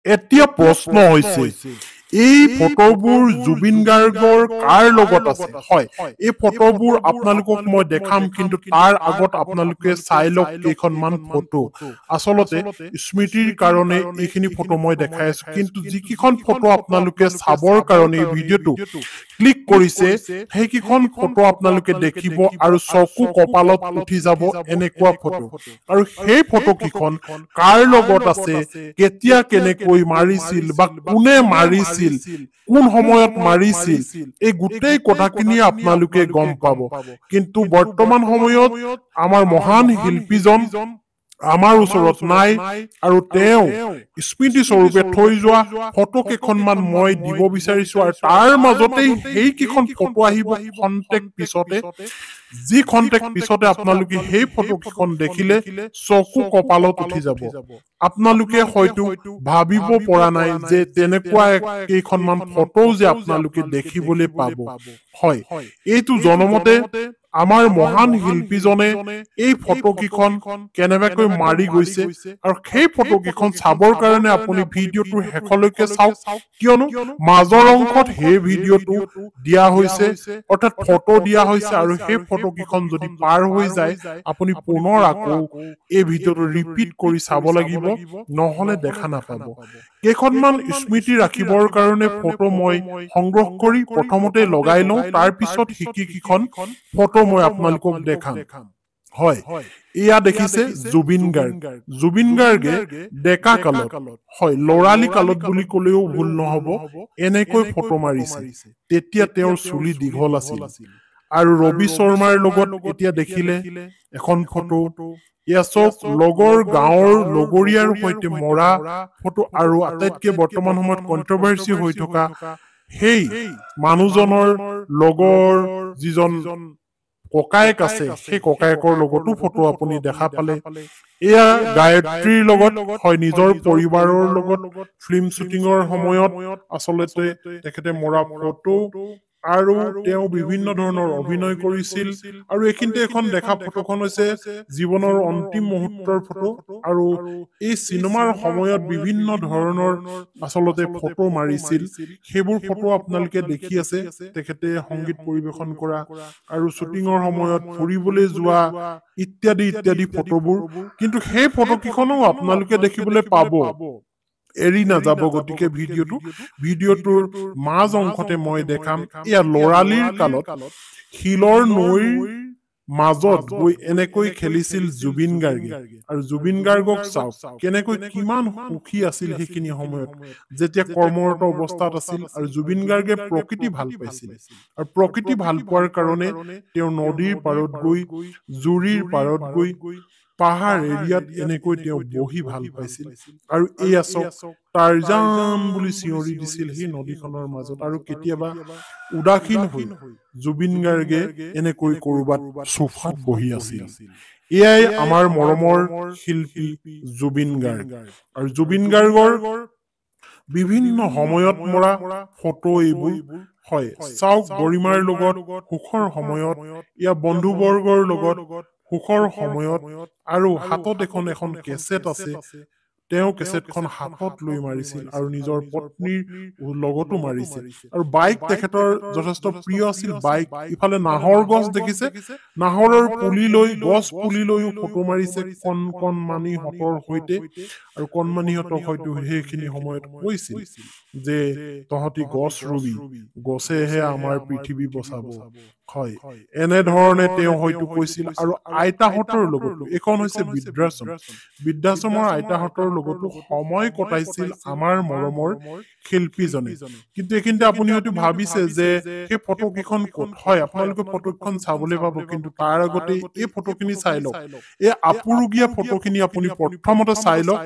এতিয়া প্ৰশ্ন হৈছে এই ফটোবোৰ জুবিন গাৰ্গৰ কাৰ লগত আছে হয় এই ফটোবোৰ আপোনালোকক মই দেখাম কিন্তু তাৰ আগত আপোনালোকে চাই লওক কেইখনমান ফটো আসলতে স্মৃতিৰ কাৰণে এইখিনি ফটো মই দেখাই আছো কিন্তু যিকিখন ফটো আপোনালোকে চাবৰ কাৰণে এই ভিডিঅটো ক্লিক কৰিছে সেইকিখন ফটো আপোনালোকে দেখিব আৰু চকু কপালত উঠি যাব এনেকুৱা ফটো আৰু সেই ফটো কিখন কাৰ লগত আছে কেতিয়া কেনেকৈ মাৰিছিল বা কোনে মাৰিছিল কোন সময়ত মাৰিছিল এই গোটেই কথাখিনি আপোনালোকে গম পাব কিন্তু বৰ্তমান সময়ত আমাৰ মহান শিল্পীজন আমাৰ ওচৰত নাই আৰু তেওঁ স্মৃতি স্বৰূপে থৈ যোৱা ফটো কেইখনমান মই দিব বিচাৰিছো আৰু তাৰ মাজতেই সেই কেইখন ফটো আহিব খন্তেক পিছতে যি খন্তেক পিছতে আপোনালোকে সেই ফটো কেইখন দেখিলে চকু কপালত উঠি যাব আপোনালোকে হয়তো ভাবিব পৰা নাই যে তেনেকুৱা কেইখনমান ফটো যে আপোনালোকে দেখিবলৈ পাব হয় এইটো জনমতে আমাৰ মহান শিল্পীজনে এই ফটো কেইখন কেনেবাকৈ মাৰি গৈছে আৰু সেই ফটো কেইখন চাবৰ কাৰণে আপুনি ভিডিঅ'টো শেষলৈকে চাওক কিয়নো মাজৰ অংশত সেই ভিডিঅ'টো দিয়া হৈছে অৰ্থাৎ ফটো দিয়া হৈছে আৰু সেই ফটো কেইখন যদি পাৰ হৈ যায় আপুনি পুনৰ আকৌ এই ভিডিঅ'টো ৰিপিট কৰি চাব লাগিব নহলে দেখা নাপাব কেইখনমান স্মৃতি ৰাখিবৰ কাৰণে ফটো মই সংগ্ৰহ কৰি প্ৰথমতে লগাই লওঁ তাৰ পিছত কিখন ফটো মই আপোনালোকক দেখাম হয় এয়া দেখিছে জুবিন গাৰ্গে ডেকা কালত হয় লৰালি কালত বুলি ক'লেও ভুল নহব এনেকৈ ফটো মাৰিছে তেতিয়া তেওঁৰ চুলি দীঘল আছিল আৰু ৰবি শৰ্মাৰ লগত এতিয়া দেখিলে এখন ফটো এয়া চব লগৰ গাঁৱৰ লগৰীয়াৰ সৈতে মৰা ফটো আৰু আটাইতকৈ বৰ্তমান সময়ত কন্ট্ৰভাৰ্সি হৈ থকা সেই মানুহজনৰ লগৰ যিজন ককায়েক আছে সেই ককায়েকৰ লগতো ফটো আপুনি দেখা পালে এয়া গায়ত্ৰীৰ লগত হয় নিজৰ পৰিবাৰৰ লগত ফিল্ম শ্বুটিঙৰ সময়ত আচলতে তেখেতে মৰা ফটো আৰু তেওঁ বিভিন্ন ধৰণৰ অভিনয় কৰিছিল আৰু এইখিনিতে এখন দেখা ফটোখন হৈছে জীৱনৰ অন্তিম মুহূৰ্তৰ ফটো আৰু এই চিনেমাৰ সময়ত বিভিন্ন ধৰণৰ আচলতে ফটো মাৰিছিল সেইবোৰ ফটো আপোনালোকে দেখি আছে তেখেতে সংগীত পৰিবেশন কৰা আৰু শ্বুটিঙৰ সময়ত ফুৰিবলৈ যোৱা ইত্যাদি ইত্যাদি ফটোবোৰ কিন্তু সেই ফটো কিখনো আপোনালোকে দেখিবলৈ পাব এৰি নাযাব গতিকে ভিডিঅ'টোৰ মাজ অংশতে মই দেখাম এয়া লৰালিৰ কালত শিলৰ নৈৰ মাজত গৈ এনেকৈ খেলিছিল জুবিন গাৰ্গে আৰু জুবিন গাৰ্গক চাওক কেনেকৈ কিমান সুখী আছিল সেইখিনি সময়ত যেতিয়া কৰ্মৰত অৱস্থাত আছিল আৰু জুবিন গাৰ্গে প্ৰকৃতি ভাল পাইছিল আৰু প্ৰকৃতি ভাল পোৱাৰ কাৰণে তেওঁ নদীৰ পাৰত গৈ জুৰিৰ পাৰত গৈ পাহাৰ এৰিয়াত এনেকৈ তেওঁ বহি ভাল পাইছিল আৰু এয়া চাওক টাৰজান বুলি চিঞৰি দিছিল সেই নদীখনৰ মাজত আৰু কেতিয়াবা উদাসীন হৈ জুবিন গাৰ্গে এনেকৈ কৰবাত সোফাত বহি আছিল এয়াই আমাৰ মৰমৰ শিল্পী জুবিন গাৰ্গ আৰু জুবিন গাৰ্গৰ বিভিন্ন সময়ত মৰা ফটো এইবোৰ হয় চাওক গৰিমাৰ লগত সুখৰ সময়ত ইয়া বন্ধুবৰ্গৰ লগত সুখৰ সময়ত আৰু হাতত এখন কেছেট আছে তেওঁ কেছেটখন হাতত লৈ মাৰিছিল আৰু নিজৰ পত্নীৰ লগতো মাৰিছিল আৰু বাইক তেখেতৰ যথেষ্ট প্ৰিয় আছিল বাইক ইফালে নাহৰ গছ দেখিছে নাহৰৰ পুলি লৈ গছ পুলি লৈও ফটো মাৰিছে কণমানিহঁতৰ সৈতে আৰু কণমানিহঁতক হয়তো সেইখিনি সময়ত কৈছিল যে তহঁতি গছ ৰুবি গছেহে আমাৰ পৃথিৱী বচাব হয় এনেধৰণে তেওঁ হয়তো কৈছিল আৰু আইতাহঁতৰ লগতো এইখন হৈছে বৃদ্ধাশ্ৰমৰ আইতাহঁতৰ লগতো সময় কটাইছিল আমাৰ মৰমৰ শিল্পীজনে কিন্তু এইখিনিতে আপুনি হয়তো ভাবিছে যে সেই ফটো কেইখন ক'ত হয় আপোনালোকে ফটোখন চাবলৈ পাব কিন্তু তাৰ আগতে এই ফটোখিনি চাই লওক এই আপুৰুগীয়া ফটোখিনি আপুনি প্ৰথমতে চাই লওক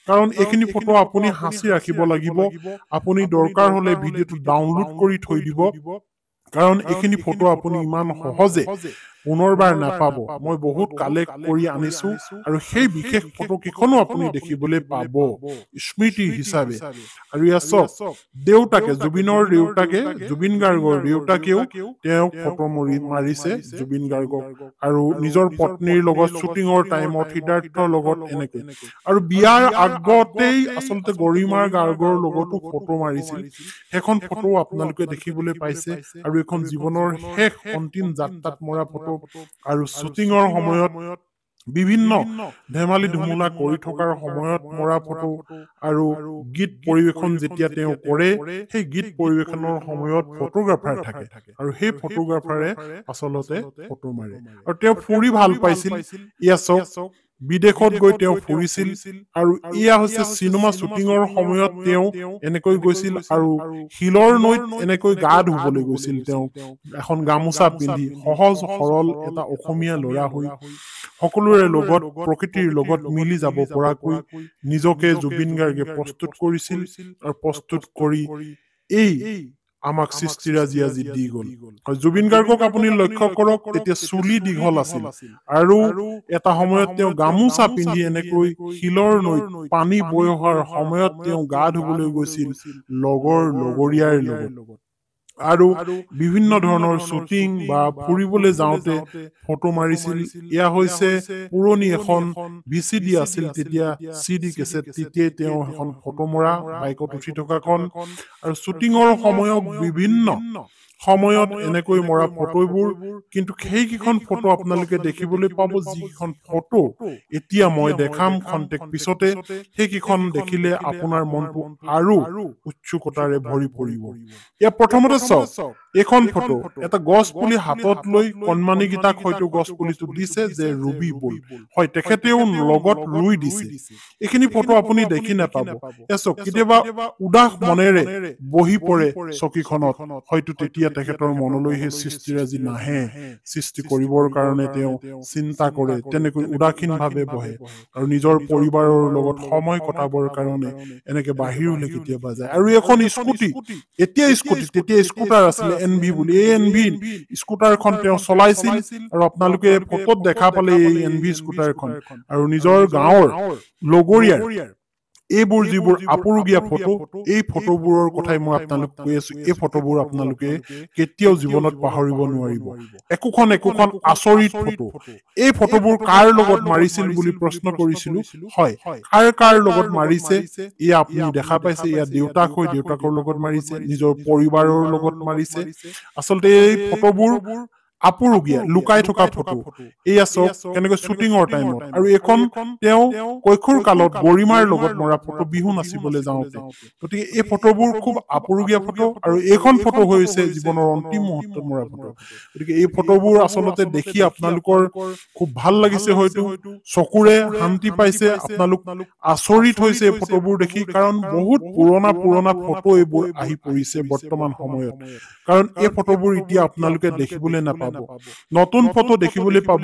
কাৰণ এইখিনি ফটো আপুনি সাঁচি ৰাখিব লাগিব আপুনি দৰকাৰ হলে ভিডিঅ'টো ডাউনলোড কৰি থৈ দিব কাৰণ এইখিনি ফটো আপুনি ইমান সহজে পুনৰবাৰ নাপাব মই বহুত কালেক্ট কৰি আনিছো আৰু সেই বিশেষ ফটো কেইখনো আপুনি দেখিবলৈ পাব স্মৃতি হিচাপে আৰু ইয়াত চাওক দেউতাকে জুবিনৰ দেউতাকে জুবিন গাৰ্গৰ দেউতাকেও তেওঁ ফটো মাৰিছে জুবিন গাৰ্গক আৰু নিজৰ পত্নীৰ লগত শ্বুটিঙৰ টাইমত সিদ্ধাৰ্থৰ লগত এনেকৈ আৰু বিয়াৰ আগতেই আচলতে গৰিমাৰ গাৰ্গৰ লগতো ফটো মাৰিছিল সেইখন ফটো আপোনালোকে দেখিবলৈ পাইছে আৰু এখন জীৱনৰ শেষ অন্তিম যাত্ৰাত মৰা ফটো আৰু শ্বুটিঙৰ সময়ত বিভিন্ন ধেমালি ধুমুলা কৰি থকাৰ সময়ত মৰা ফটো আৰু গীত পৰিৱেশন যেতিয়া তেওঁ কৰে সেই গীত পৰিৱেশনৰ সময়ত ফটোগ্ৰাফাৰ থাকে আৰু সেই ফটোগ্ৰাফাৰে আচলতে ফটো মাৰে আৰু তেওঁ ফুৰি ভাল পাইছিল ইয়া চাওক বিদেশত গৈ তেওঁ ফুৰিছিল আৰু ইয়া হৈছে চিনেমা শ্বুটিঙৰ সময়ত তেওঁ এনেকৈ গৈছিল আৰু শিলৰ নৈত এনেকৈ গা ধুবলৈ গৈছিল তেওঁ এখন গামোচা পিন্ধি সহজ সৰল এটা অসমীয়া ল'ৰা হৈ সকলোৰে লগত প্ৰকৃতিৰ লগত মিলি যাব পৰাকৈ নিজকে জুবিন গাৰ্গে প্ৰস্তুত কৰিছিল আৰু প্ৰস্তুত কৰি এই আমাক সৃষ্টিৰাজি আজি দি গ'ল জুবিন গাৰ্গক আপুনি লক্ষ্য কৰক তেতিয়া চুলি দীঘল আছিল আৰু এটা সময়ত তেওঁ গামোচা পিন্ধি এনেকৈ শিলৰ নৈত পানী বৈ অহাৰ সময়ত তেওঁ গা ধুবলৈ গৈছিল লগৰীয়াৰ লগত আৰু বিভিন্ন ধৰণৰ শ্বুটিং বা ফুৰিবলৈ যাওঁতে ফটো মাৰিছিল এয়া হৈছে পুৰণি এখন ভিচিডি আছিল তেতিয়া চিডি কেছেট তেতিয়াই তেওঁ এখন ফটো মৰা বাইকত উঠি থকাখন আৰু শ্বুটিঙৰ সময়ত বিভিন্ন সময়ত এনেকৈ মৰা ফটোবোৰ কিন্তু সেইকেইখন ফটো আপোনালোকে দেখিবলৈ পাব যিকেইখন ফটো এতিয়া মই দেখাম খন্তেক পিছতে সেইকেইখন দেখিলে আপোনাৰ মনটো আৰু উৎসুকতাৰে ভৰি পৰিব ইয়াৰ প্ৰথমতে চাওক এখন ফটো এটা গছ পুলি হাতত লৈ কণমানি গীতাক হয়তো গছ পুলিটো দিছে যে ৰুবি বল হয় তেখেতেও লগত ৰুই দিছে এইখিনি ফটো আপুনি দেখি নাপাব এচক কেতিয়াবা উদাস মনেৰে বহি পৰে চকীখনত হয়তো তেতিয়া তেখেতৰ মনলৈ সেই সৃষ্টিৰাজি নাহে সৃষ্টি কৰিবৰ কাৰণে তেওঁ চিন্তা কৰে তেনেকৈ উদাসীনভাৱে বহে আৰু নিজৰ পৰিবাৰৰ লগত সময় কটাবৰ কাৰণে এনেকে বাহিৰলৈ কেতিয়াবা যায় আৰু এখন স্কুটি এতিয়া স্কুটি তেতিয়া স্কুটাৰ আছিলে এনভি বুলি এই এনভি স্কুটাৰখন তেওঁ চলাইছিল আৰু আপোনালোকে ফটোত দেখা পালে এই এনভি স্কুটাৰখন আৰু নিজৰ গাঁৱৰ লগৰীয়াৰ এইবোৰ যিবোৰ আপুৰুগীয়া ফটো এই ফটোবোৰৰ কথাই মই আপোনালোক কৈ আছো এই ফটোবোৰ আপোনালোকে কেতিয়াও জীৱনত পাহৰিব নোৱাৰিব একোখন আচৰিত ফটো এই ফটোবোৰ কাৰ লগত মাৰিছিল বুলি প্ৰশ্ন কৰিছিলো হয় কাৰ লগত মাৰিছে ইয়া আপুনি দেখা পাইছে ইয়া দেউতাক হৈ দেউতাকৰ লগত মাৰিছে নিজৰ পৰিবাৰৰ লগত মাৰিছে আচলতে এই ফটোবোৰ আপুৰুগীয়া লুকাই থকা ফটো এয়া চাওক কেনেকৈ শ্বুটিঙৰ টাইমত আৰু এখন তেওঁ কৈশোৰ কালত গৰিমাৰ লগত মৰা ফটো বিহু নাচিবলৈ যাওঁতে গতিকে এই ফটোবোৰ খুব আপুৰুগীয়া ফটো আৰু এইখন ফটো হৈছে জীৱনৰ অন্তিম মুহূৰ্তত মৰা ফটো গতিকে এই ফটোবোৰ আচলতে দেখি আপোনালোকৰ খুব ভাল লাগিছে হয়তো চকুৰে শান্তি পাইছে আপোনালোক আচৰিত হৈছে এই ফটোবোৰ দেখি কাৰণ বহুত পুৰণা ফটো এইবোৰ আহি পৰিছে বৰ্তমান সময়ত কাৰণ এই ফটোবোৰ এতিয়া আপোনালোকে দেখিবলৈ নাপাব নতুন ফটো দেখিবলৈ পাব